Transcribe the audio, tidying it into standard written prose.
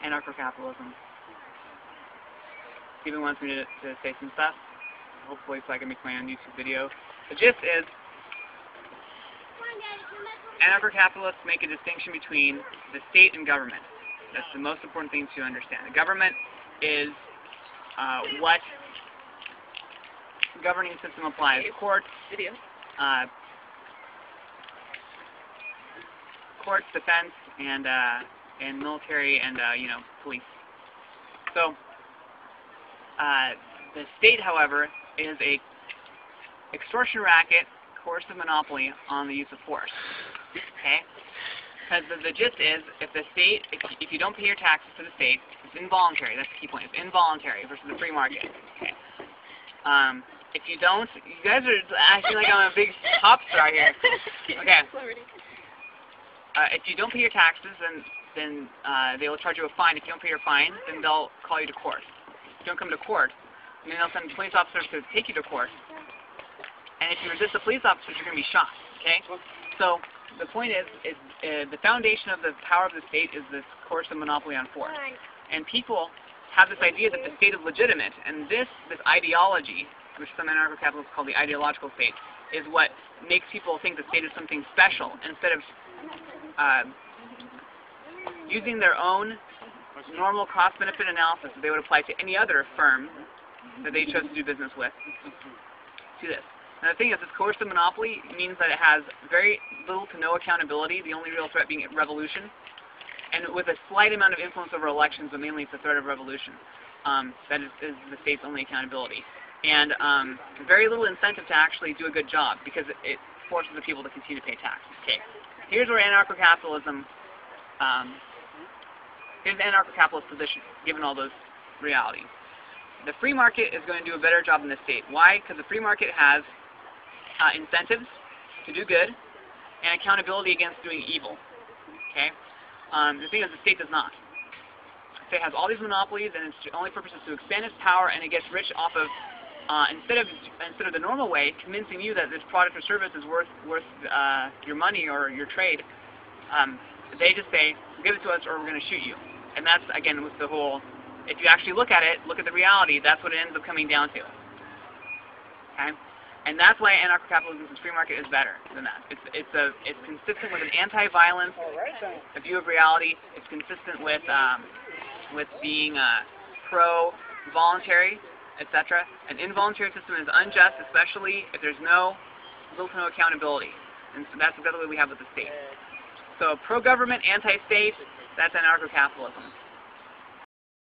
anarcho-capitalism. Steven wants me to say some stuff, hopefully so I can make my own YouTube video. The gist is, anarcho-capitalists make a distinction between the state and government. That's the most important thing to understand. The government is what governing system applies. Courts, courts, defense, and military, and police. So the state, however, is a extortion racket, coercive monopoly on the use of force. Okay? Because the gist is, if the state, if you don't pay your taxes to the state, it's involuntary. That's the key point. It's involuntary versus the free market. Okay. If you don't, you guys are acting like I'm a big pop star here. Okay. If you don't pay your taxes, then they will charge you a fine. If you don't pay your fine, then they'll call you to court. If you don't come to court, then they'll send police officers to take you to court. And if you resist the police officers, you're going to be shot. Okay. So the point is the foundation of the power of the state is this coercive monopoly on force. And people have this idea that the state is legitimate, and this ideology, which some anarcho-capitalists call the ideological state, is what makes people think the state is something special, instead of using their own normal cost-benefit analysis that they would apply to any other firm that they chose to do business with to this. And the thing is, this coercive monopoly means that it has very little to no accountability, the only real threat being revolution, and with a slight amount of influence over elections, but mainly it's the threat of revolution. That is the state's only accountability. And very little incentive to actually do a good job, because it forces the people to continue to pay taxes. Okay. Here's where anarcho-capitalism, here's the anarcho-capitalist position, given all those realities. The free market is going to do a better job than the state. Why? Because the free market has incentives to do good and accountability against doing evil. Okay. The thing is, the state does not. The state has all these monopolies, and its only purpose is to expand its power, and it gets rich off of instead of the normal way, convincing you that this product or service is worth your money or your trade. They just say, give it to us or we're going to shoot you. And that's, again, with the whole, if you actually look at it, look at the reality, that's what it ends up coming down to. Okay? And that's why anarcho-capitalism's free market is better than that. It's consistent with an anti-violence view of reality. It's consistent with being pro-voluntary, etc. An involuntary system is unjust, especially if there's little to no accountability. And so that's exactly what we have with the state. So pro-government, anti-state, that's anarcho-capitalism.